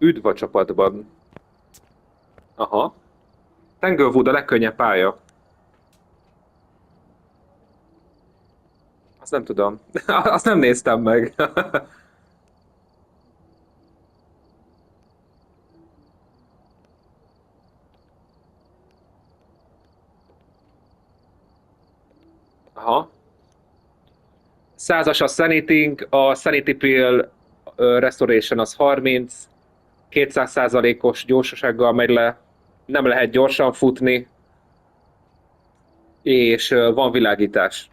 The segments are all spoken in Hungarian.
Üdv a csapatban. Aha. Tanglewood a legkönnyebb pálya. Azt nem tudom. Azt nem néztem meg. Aha. Százas a Saniting, a Sanity Pill Restoration az 30, 200%-os gyorsasággal megy le, nem lehet gyorsan futni, és van világítás.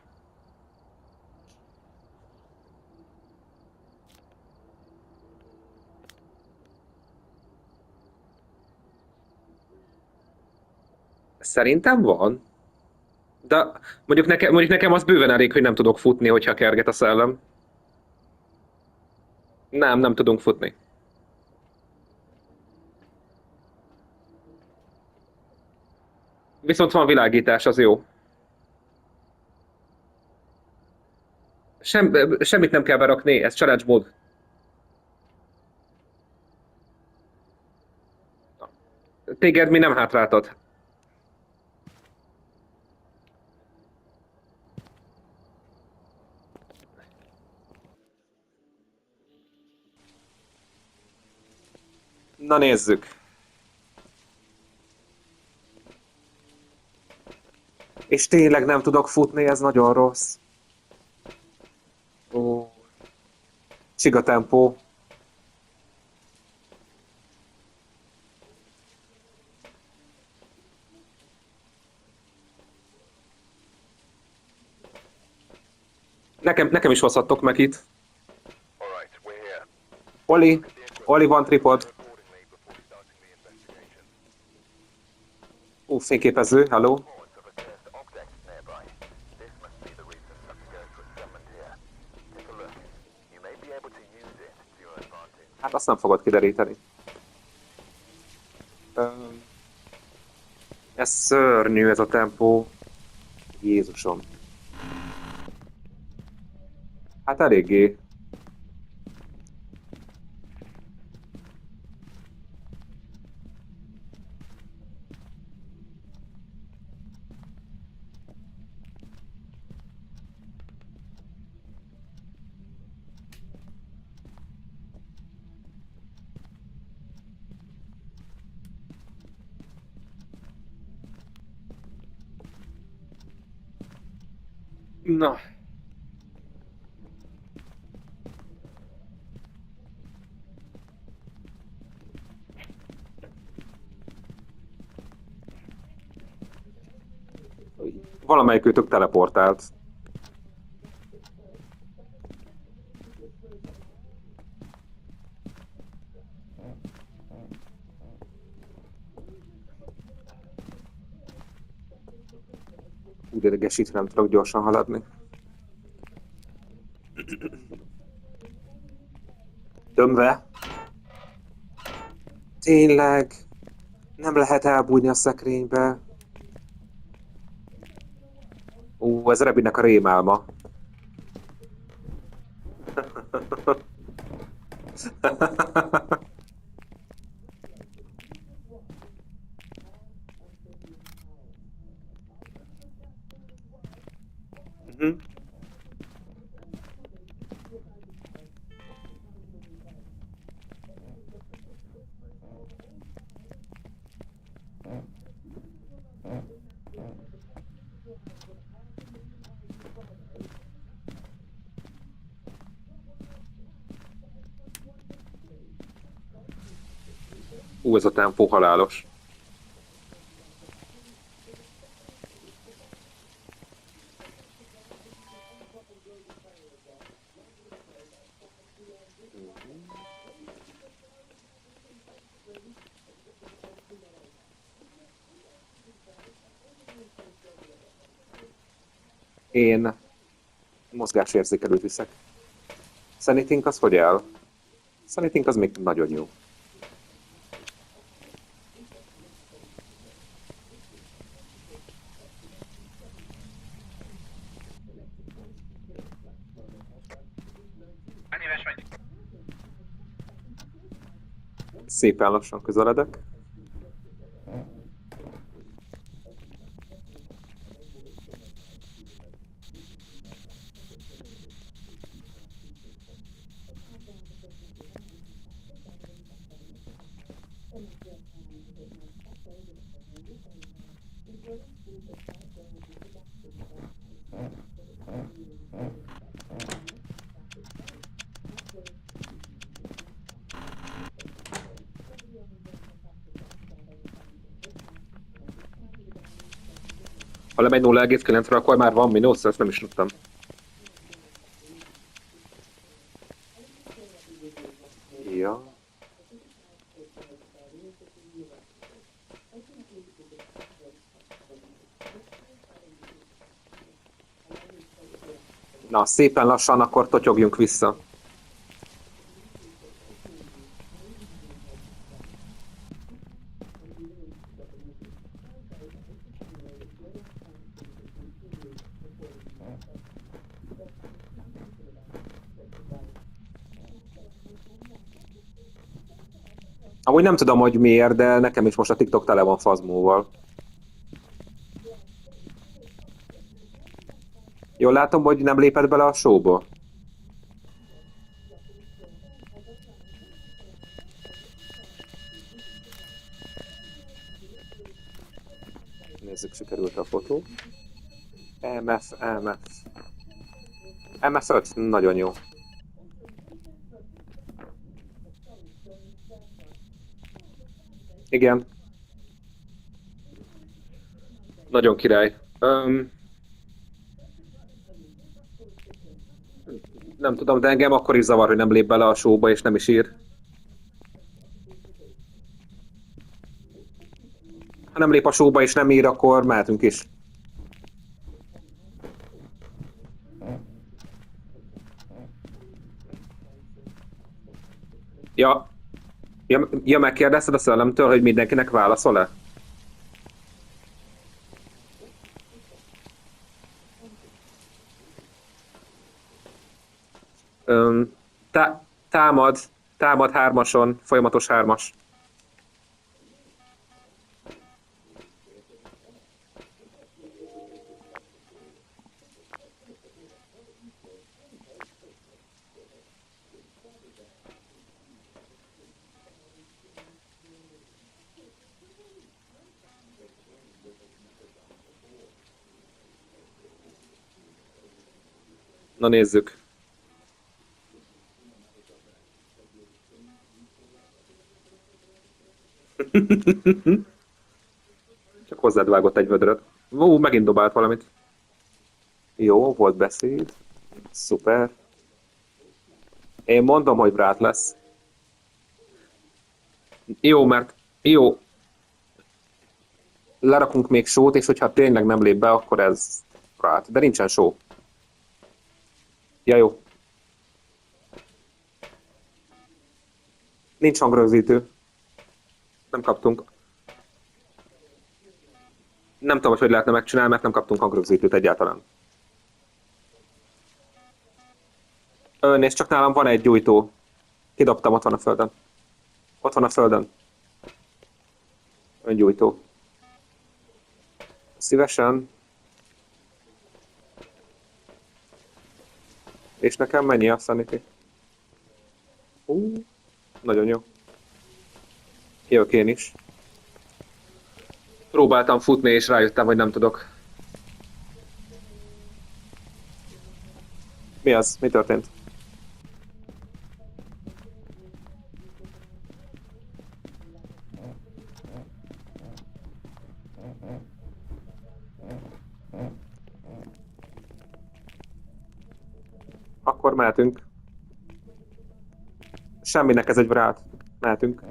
Szerintem van. De mondjuk nekem az bőven elég, hogy nem tudok futni, hogyha kerget a szellem. Nem tudunk futni. Viszont van világítás, az jó. Semmit nem kell berakni, ez challenge mód. Téged mi nem hátráltat. Na nézzük. És tényleg nem tudok futni, ez nagyon rossz. Ó, csiga tempó. Nekem is hozhattok meg itt. Oli, Oli van tripod. Fényképező, hello. Hát azt nem fogod kideríteni. Ez szörnyű ez a tempó. Jézusom. Hát eléggé. Na, valamelyik őtök teleportált. Úgy idegesítve nem tudok gyorsan haladni. Tömve. Tényleg. Nem lehet elbújni a szekrénybe. Ez Rebinek a rémálma. Mhm. Ez a tempó halálos. Én mozgásérzékelőt viszek. Saniting az hogy áll? Saniting az még nagyon jó. Szépen lassan közeledek. Ha lemegy 0,9-re, akkor már van mínusz, ezt nem is tudtam. Ja. Na, szépen lassan, akkor totyogjunk vissza. Amúgy nem tudom, hogy miért, de nekem is most a TikTok tele van fazmóval. Jól látom, hogy nem lépett bele a showba. Nézzük, sikerült a fotó. MF. MF5, nagyon jó. Igen. Nagyon király. Nem tudom, de engem akkor is zavar, hogy nem lép bele a showba, és nem is ír. Ha nem lép a showba, és nem ír, akkor mehetünk is. Ja, ja, megkérdezted a szellemtől, hogy mindenkinek válaszol-e? Öm, támad, támad hármason, folyamatos hármas. Na nézzük. Csak hozzád vágott egy vödröt. Megint dobált valamit. Jó, volt beszéd. Szuper. Én mondom, hogy brát lesz. Jó, mert jó. Lerakunk még sót, és hogyha tényleg nem lép be, akkor ez brát. De nincsen só. Ja, jó. Nincs hangrögzítő. Nem kaptunk. Nem tudom, hogy lehetne megcsinálni, mert nem kaptunk hangrögzítőt egyáltalán. És csak nálam van egy gyújtó. Kidobtam, ott van a földön. Ott van a földön. Öngyújtó. Szívesen. És nekem mennyi a sanity? Nagyon jó. Jövök én is. Próbáltam futni, és rájöttem, hogy nem tudok. Mi az? Mi történt? Akkor mehetünk. Semminek ez egy vrát. Mehetünk.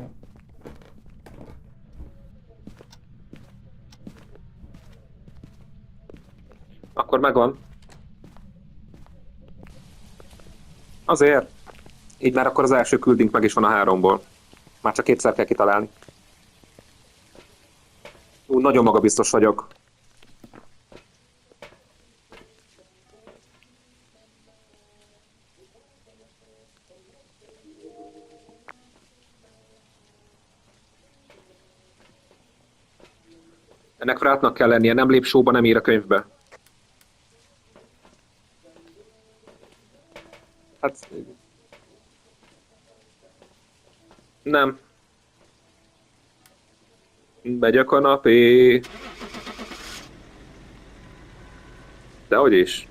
Akkor megvan. Azért. Így már akkor az első küldünk meg is van a háromból. Már csak kétszer kell kitalálni. Nagyon magabiztos vagyok. Ennek vrátnak kell lennie, nem lép showba, nem ír a könyvbe. Hát... Nem. Megy a kanapé. Dehogy is.